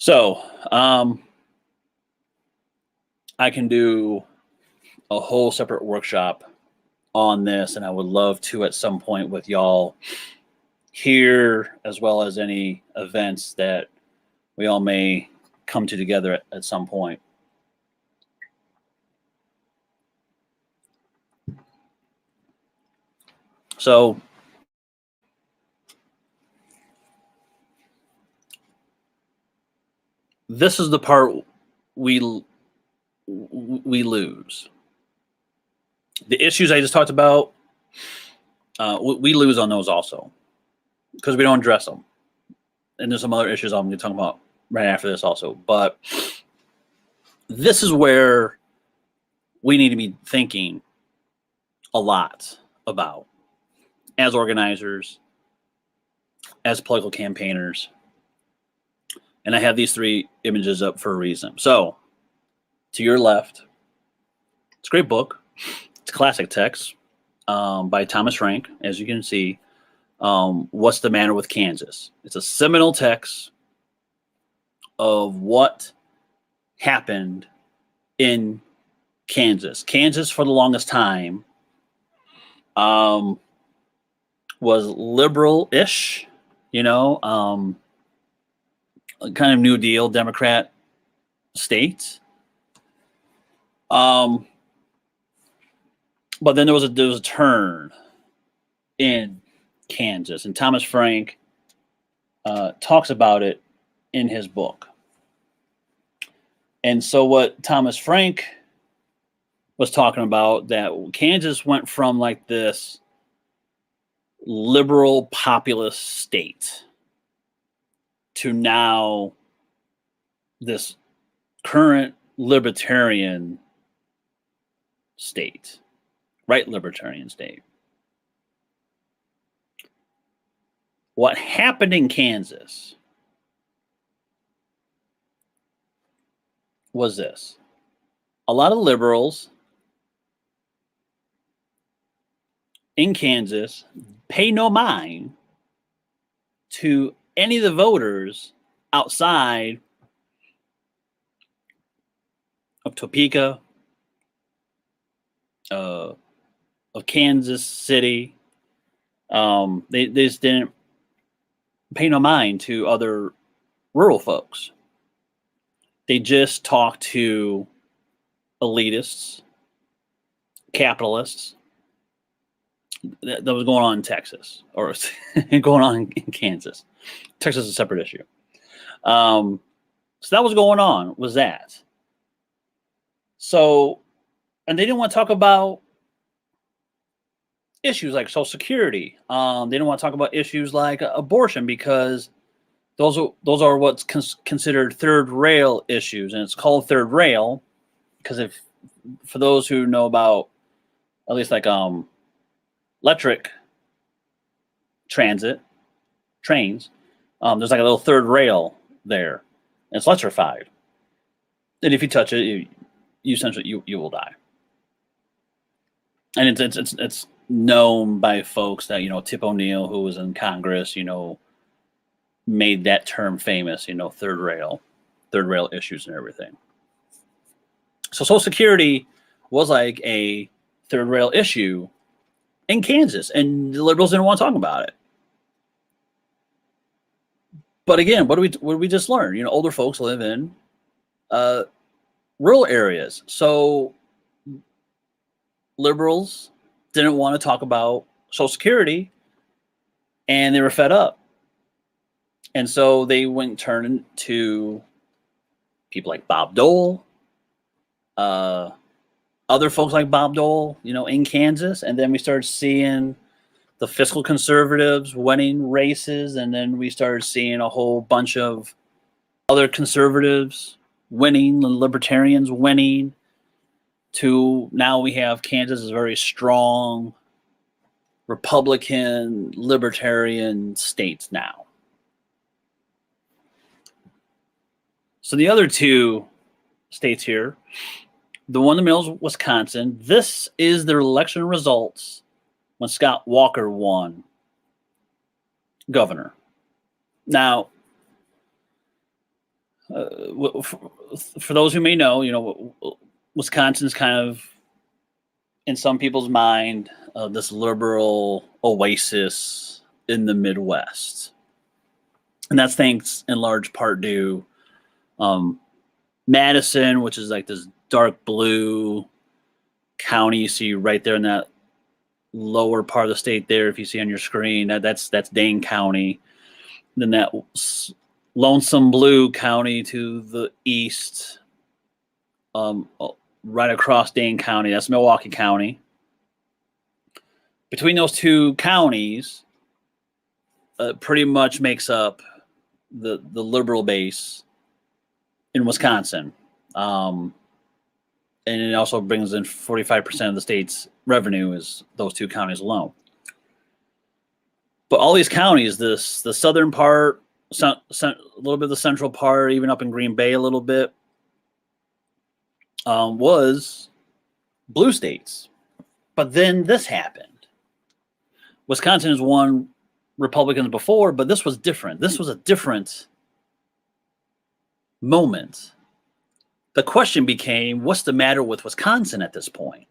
So, I can do a whole separate workshop on this, and I would love to at some point with y'all here, as well as any events that we all may come to together at some point. So, this is the part we lose. The issues I just talked about, we lose on those also because we don't address them. And there's some other issues I'm going to talk about right after this also. But this is where we need to be thinking a lot about as organizers, as political campaigners. And I have these three images up for a reason. So, to your left, it's a great book. It's a classic text by Thomas Frank, as you can see. What's the Matter with Kansas? It's a seminal text of what happened in Kansas. Kansas, for the longest time, was liberal-ish, kind of New Deal Democrat state. But then there was a turn in Kansas, and Thomas Frank talks about it in his book. And so what Thomas Frank was talking about, that Kansas went from like this liberal populist state to now this current libertarian state, right libertarian state. What happened in Kansas was this. A lot of liberals in Kansas pay no mind to any of the voters outside of Topeka, of Kansas City. They just didn't pay no mind to other rural folks. They just talked to elitists, capitalists. That was going on in Texas, or going on in Kansas. Texas is a separate issue. So that was going on, was that. So, and they didn't want to talk about issues like Social Security. They didn't want to talk about issues like abortion, because those are what's considered third rail issues, and it's called third rail because for those who know about at least like electric transit trains, there's like a little third rail there, and it's electrified. And if you touch it, you essentially you will die. And it's known by folks that Tip O'Neill, who was in Congress, made that term famous. Third rail issues and everything. So Social Security was like a third rail issue in Kansas, and the liberals didn't want to talk about it. But again, what did we just learn? Older folks live in rural areas, so liberals didn't want to talk about Social Security, and they were fed up, and so they went and turned to people like Bob Dole, other folks like Bob Dole, in Kansas, and then we started seeing the fiscal conservatives winning races, and then we started seeing a whole bunch of other conservatives winning, the libertarians winning, to now we have Kansas as a very strong Republican libertarian state now. So the other two states here, the one in the middle is Wisconsin. This is their election results when Scott Walker won governor. Now, For those who may know, Wisconsin's kind of, in some people's mind, this liberal oasis in the Midwest. And that's thanks in large part to Madison, which is like this dark blue county you see right there in that lower part of the state there. If you see on your screen, that's Dane County. Then that lonesome blue county to the east, right across Dane County, that's Milwaukee County. Between those two counties, pretty much makes up the liberal base in Wisconsin. And it also brings in 45% of the state's revenue is those two counties alone. But all these counties, the southern part, a little bit of the central part, even up in Green Bay a little bit, was blue states. But then this happened. Wisconsin has won Republicans before, but this was different. This was a different moment. The question became, what's the matter with Wisconsin at this point?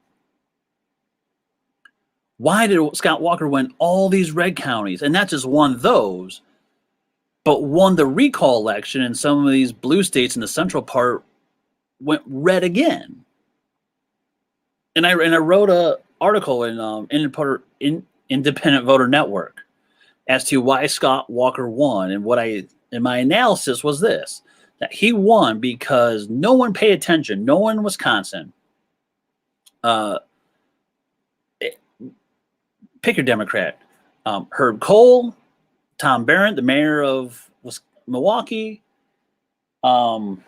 Why did Scott Walker win all these red counties? And not just won those, but won the recall election, and some of these blue states in the central part went red again. And I wrote an article in Independent Voter Network as to why Scott Walker won, and my analysis was this: that he won because no one paid attention. No one in Wisconsin, pick your Democrat, Herb Cole, Tom Barrett, the mayor of Milwaukee, Feingold,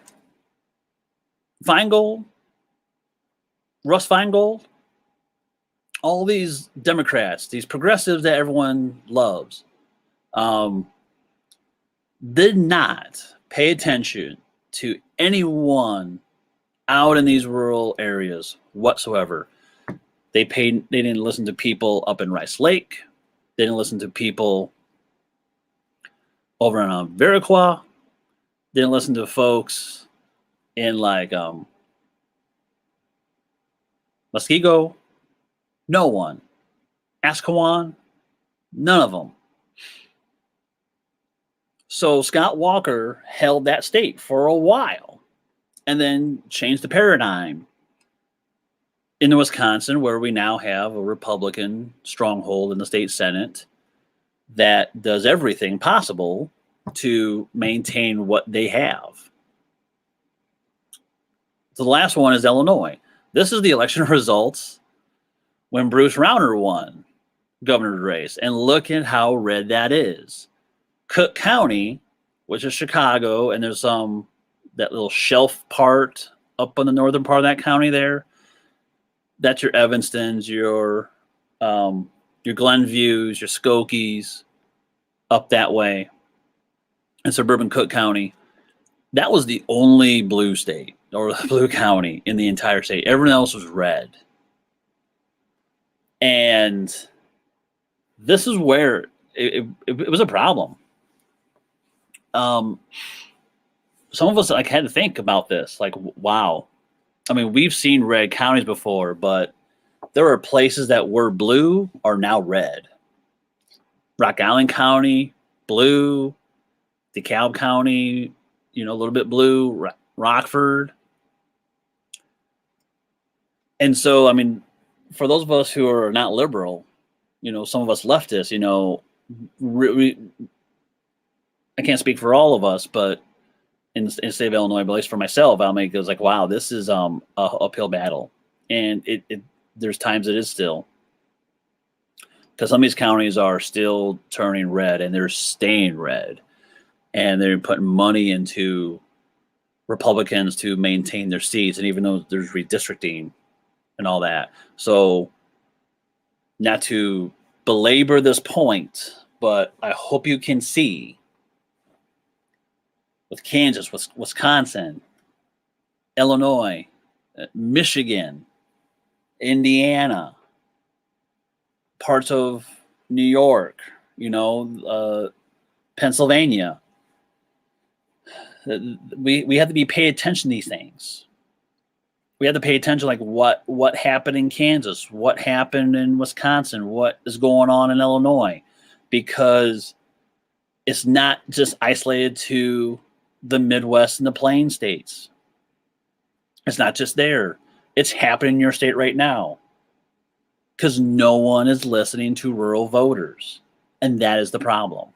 Russ Feingold, all these Democrats, these progressives that everyone loves, did not pay attention to anyone out in these rural areas whatsoever. They didn't listen to people up in Rice Lake. They didn't listen to people over in Viroqua. They didn't listen to folks in like Muskego. No one. Asquewan. None of them. So Scott Walker held that state for a while and then changed the paradigm in Wisconsin, where we now have a Republican stronghold in the state Senate that does everything possible to maintain what they have. So the last one is Illinois. This is the election results when Bruce Rauner won governor's race. And look at how red that is. Cook County, which is Chicago, and there's that little shelf part up on the northern part of that county there. That's your Evanstons, your Glenviews, your Skokies, up that way. And suburban Cook County. That was the only blue state or blue county in the entire state. Everyone else was red. And this is where it was a problem. Some of us had to think about this. Like, wow. I mean, we've seen red counties before, but there are places that were blue are now red. Rock Island County, blue. DeKalb County, a little bit blue. Rockford. And so, I mean, for those of us who are not liberal, some of us leftists, I can't speak for all of us, but in the state of Illinois, but at least for myself, I'll make it was like, wow, this is a uphill battle. And there's times it is still. Because some of these counties are still turning red and they're staying red. And they're putting money into Republicans to maintain their seats. And even though there's redistricting and all that. So not to belabor this point, but I hope you can see with Kansas, with Wisconsin, Illinois, Michigan, Indiana, parts of New York, Pennsylvania. We have to be pay attention to these things. We have to pay attention, like what happened in Kansas, what happened in Wisconsin, what is going on in Illinois, because it's not just isolated to the Midwest and the Plain states. It's not just there. It's happening in your state right now because no one is listening to rural voters. And that is the problem.